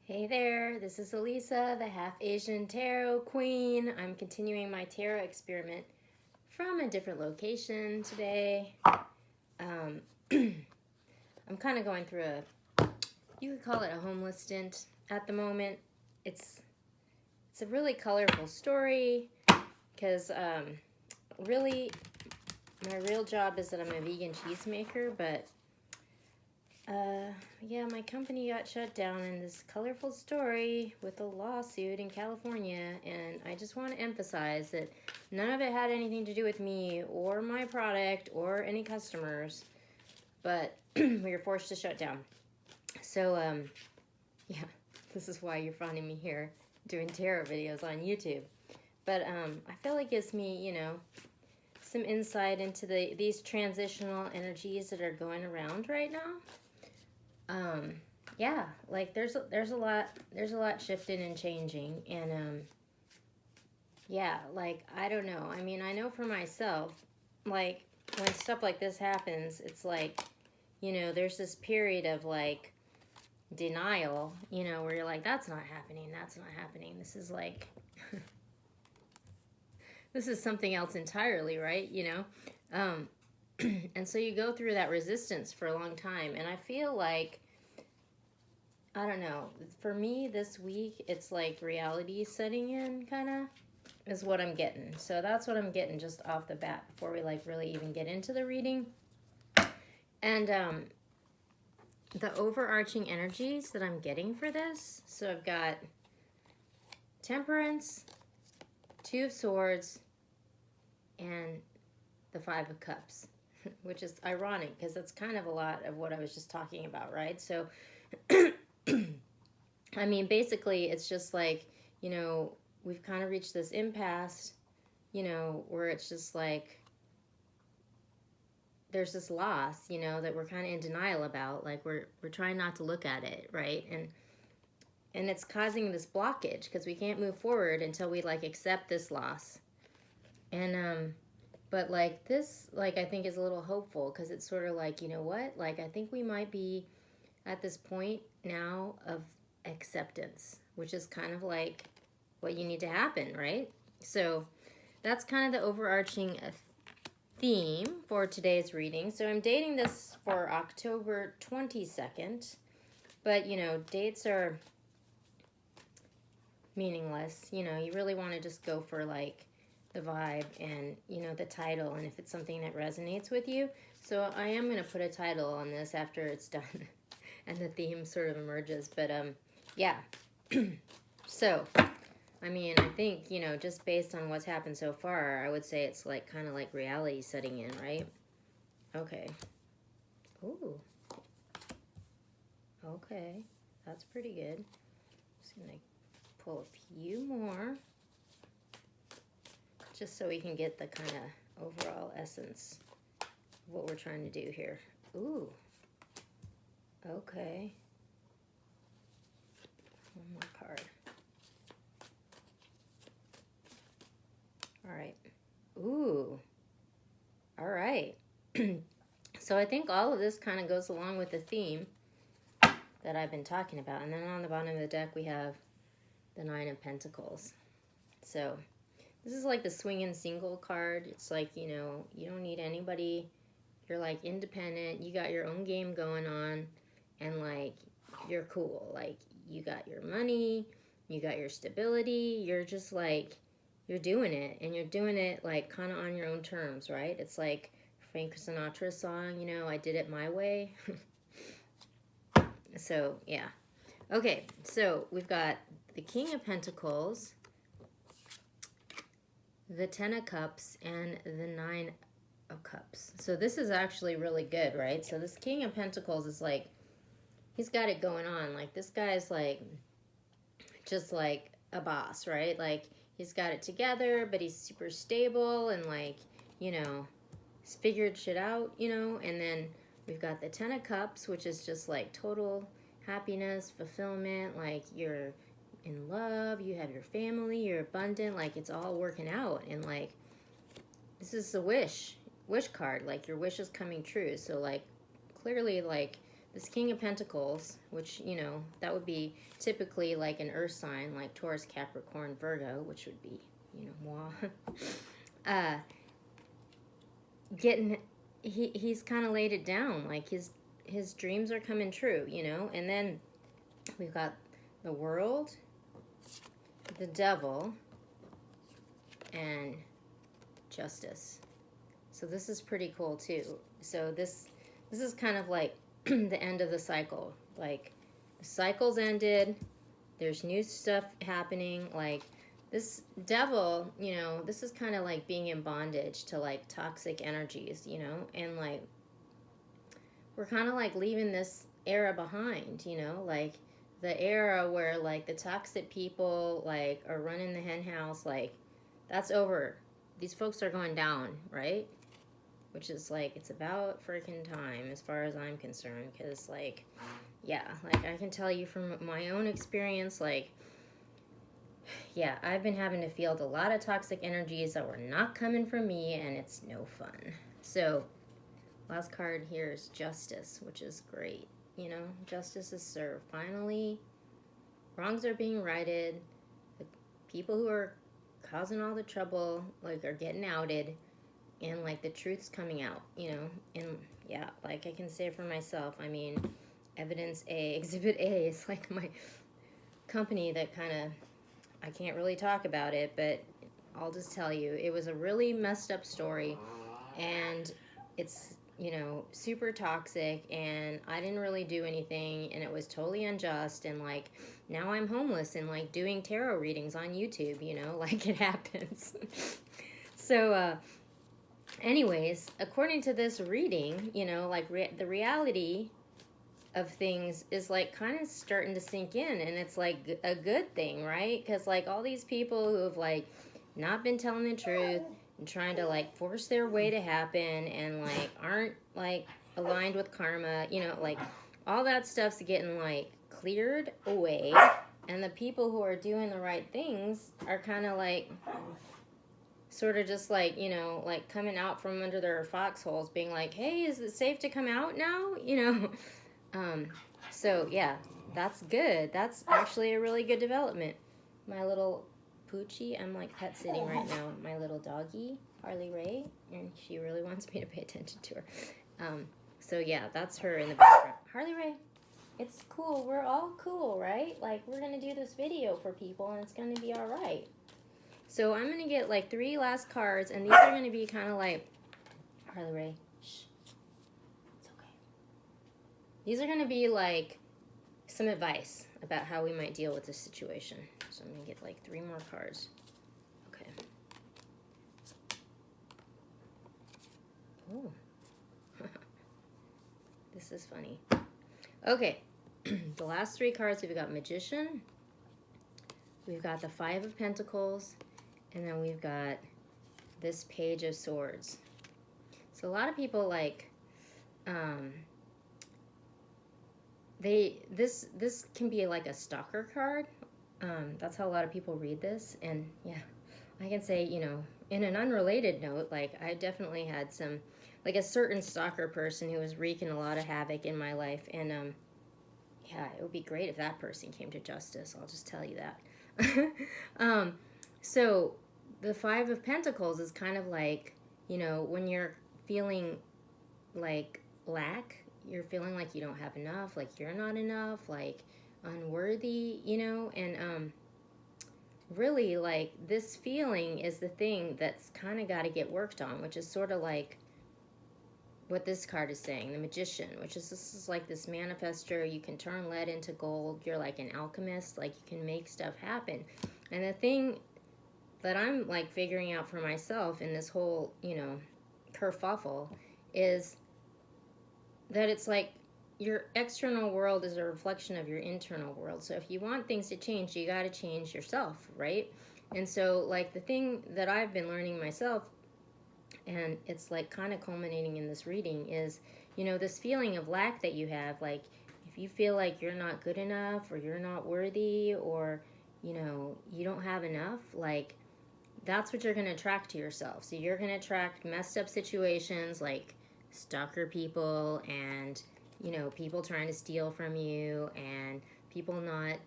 Hey there, this is Elisa, the Half Asian Tarot Queen. I'm continuing my tarot experiment from a different location today. Um, I'm kind of going through you could call it a homeless stint at the moment. It's a really colorful story because really my real job is that I'm a vegan cheesemaker, but yeah, my company got shut down in this colorful story with a lawsuit in California, and I just want to emphasize that none of it had anything to do with me or my product or any customers, but we were forced to shut down. So, yeah, this is why you're finding me here doing tarot videos on YouTube. But I feel it gives me, some insight into these transitional energies that are going around right now. Yeah, like there's a lot shifting and changing, and yeah, like I don't know. I mean, I know for myself, like when stuff like this happens, it's like, there's this period of like denial, where you're like, that's not happening, that's not happening. This is like this is something else entirely, right? And so you go through that resistance for a long time, and I feel like I don't know. For me, this week, it's like reality setting in, kind of, is what I'm getting. So that's what I'm getting just off the bat before we like really even get into the reading. And the overarching energies that I'm getting for this. So I've got Temperance, Two of Swords, and the Five of Cups, which is ironic because that's kind of a lot of what I was just talking about, right? So I mean, basically, it's just like, we've kind of reached this impasse, where it's just like there's this loss, that we're kind of in denial about. Like we're trying not to look at it, right? And it's causing this blockage because we can't move forward until we like accept this loss. And but like this, like I think is a little hopeful because it's sort of like, you know what? Like I think we might be at this point now of acceptance, which is kind of like what you need to happen, right? So that's kind of the overarching theme for today's reading. So I'm dating this for October 22nd, but dates are meaningless. You really want to just go for like the vibe and the title, and if it's something that resonates with you. So I am going to put a title on this after it's done and the theme sort of emerges. But yeah. So I mean, I think, just based on what's happened so far, I would say it's like kind of like reality setting in, right? Okay. Ooh. Okay. That's pretty good. Just going to pull a few more just so we can get the kind of overall essence of what we're trying to do here. Ooh. Okay. One more card. All right. Ooh. All right. So I think all of this kind of goes along with the theme that I've been talking about. And then on the bottom of the deck, we have the Nine of Pentacles. So this is like the swinging single card. It's like, you don't need anybody. You're like independent. You got your own game going on. And like, you're cool. Like, you got your money. You got your stability. You're just like, you're doing it. And you're doing it like kind of on your own terms, right? It's like Frank Sinatra's song, I did it my way. So, yeah. Okay, so we've got the King of Pentacles, the Ten of Cups, and the Nine of Cups. So this is actually really good, right? So this King of Pentacles is like, he's got it going on. Like, this guy's like, just like a boss, right? Like, he's got it together, but he's super stable and like, he's figured shit out, And then we've got the Ten of Cups, which is just like total happiness, fulfillment, like you're in love, you have your family, you're abundant, like it's all working out. And like, this is the wish card, like your wish is coming true. So like, clearly, like, this King of Pentacles, which, you know, that would be typically like an earth sign, like Taurus, Capricorn, Virgo, which would be, you know, moi. He's kind of laid it down, like his dreams are coming true, you know. And then we've got the World, the Devil, and Justice. So this is pretty cool too. So this is kind of like the end of the cycle. Like, the cycle's ended, there's new stuff happening. Like, this Devil, you know, this is kind of like being in bondage to like toxic energies, you know. And like, we're kind of like leaving this era behind, you know, like the era where like the toxic people like are running the hen house, like that's over. These folks are going down, right? Which is like, it's about freaking time as far as I'm concerned. Because like, yeah, like I can tell you from my own experience, like, yeah, I've been having to field a lot of toxic energies that were not coming from me, and it's no fun. So last card here is Justice, which is great. You know, justice is served. Finally, wrongs are being righted. The people who are causing all the trouble, like, are getting outed. And like, the truth's coming out, you know. And yeah, like I can say for myself, I mean, Evidence A, Exhibit A is like my company that kind of, I can't really talk about it, but I'll just tell you, it was a really messed up story, and it's, you know, super toxic, and I didn't really do anything, and it was totally unjust. And like, now I'm homeless and like doing tarot readings on YouTube, you know, like, it happens. So anyways, according to this reading, you know, like the reality of things is like kind of starting to sink in, and it's like a good thing, right? Because like, all these people who have like not been telling the truth and trying to like force their way to happen, and like aren't like aligned with karma, you know, like all that stuff's getting like cleared away, and the people who are doing the right things are kind of like sort of just like, you know, like coming out from under their foxholes, being like, hey, is it safe to come out now, you know? So yeah, that's good. That's actually a really good development. My little Poochie, I'm like pet sitting right now, my little doggy, Harley Ray, and she really wants me to pay attention to her. So yeah, that's her in the background. Harley Ray, it's cool. We're all cool, right? Like, we're gonna do this video for people, and it's gonna be all right. So I'm gonna get like 3 last cards, and these are gonna be kind of like, Harley Ray, shh, it's okay. These are gonna be like some advice about how we might deal with this situation. So I'm gonna get like 3 more cards. Okay. Oh. This is funny. Okay. The last 3 cards, we've got Magician, we've got the 5 of Pentacles, and then we've got this Page of Swords. So a lot of people like, this can be like a stalker card. That's how a lot of people read this. And yeah, I can say, you know, in an unrelated note, like, I definitely had some, like, a certain stalker person who was wreaking a lot of havoc in my life. And yeah, it would be great if that person came to justice. I'll just tell you that. So the 5 of Pentacles is kind of like, you know, when you're feeling like lack, you're feeling like you don't have enough, like you're not enough, like unworthy, you know. And really, like, this feeling is the thing that's kind of got to get worked on, which is sort of like what this card is saying, the Magician, which is, this is like this manifester. You can turn lead into gold. You're like an alchemist, like you can make stuff happen. And the thing that I'm like figuring out for myself in this whole, you know, kerfuffle is that it's like your external world is a reflection of your internal world. So if you want things to change, you got to change yourself, right? And so like the thing that I've been learning myself, and it's like kind of culminating in this reading, is, you know, this feeling of lack that you have, like if you feel like you're not good enough, or you're not worthy, or, you know, you don't have enough, like that's what you're going to attract to yourself. So you're going to attract messed up situations like stalker people and, you know, people trying to steal from you and people not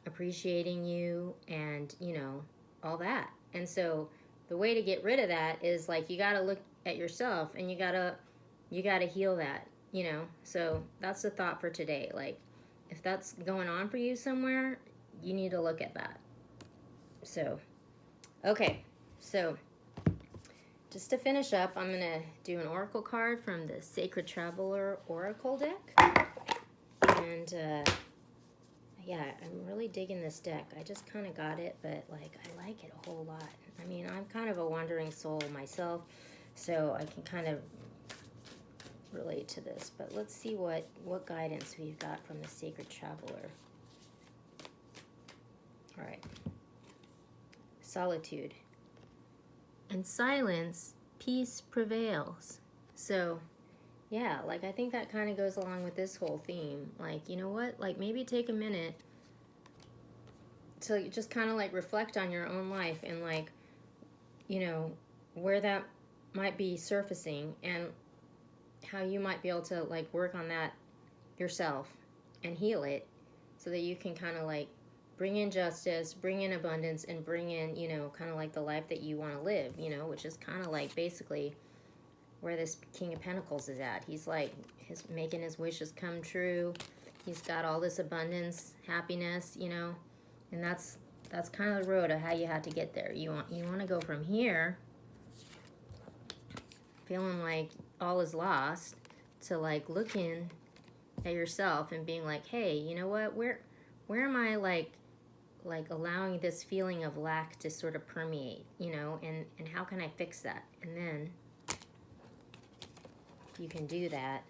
appreciating you and, you know, all that. And so the way to get rid of that is like you got to look at yourself and you got to heal that, you know. So that's the thought for today. Like if that's going on for you somewhere, you need to look at that. So okay. So just to finish up, I'm going to do an oracle card from the Sacred Traveler Oracle deck. And yeah, I'm really digging this deck. I just kind of got it, but like I like it a whole lot. I mean, I'm kind of a wandering soul myself, so I can kind of relate to this. But let's see what guidance we've got from the Sacred Traveler. All right. Solitude. In silence, peace prevails. So, yeah, like I think that kind of goes along with this whole theme. Like, you know what? Like maybe take a minute to just kind of like reflect on your own life and like, you know, where that might be surfacing and how you might be able to like work on that yourself and heal it so that you can kind of like bring in justice, bring in abundance, and bring in, you know, kind of like the life that you want to live, you know, which is kind of like basically where this King of Pentacles is at. He's like making his wishes come true. He's got all this abundance, happiness, you know, and that's kind of the road of how you have to get there. You want to go from here, feeling like all is lost, to like looking at yourself and being like, hey, you know what? Where am I like allowing this feeling of lack to sort of permeate, you know, and how can I fix that? And then if you can do that,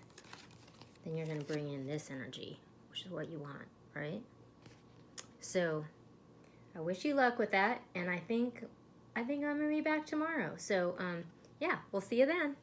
then you're going to bring in this energy, which is what you want, right? So I wish you luck with that, and I think I'm going to be back tomorrow. So yeah, we'll see you then.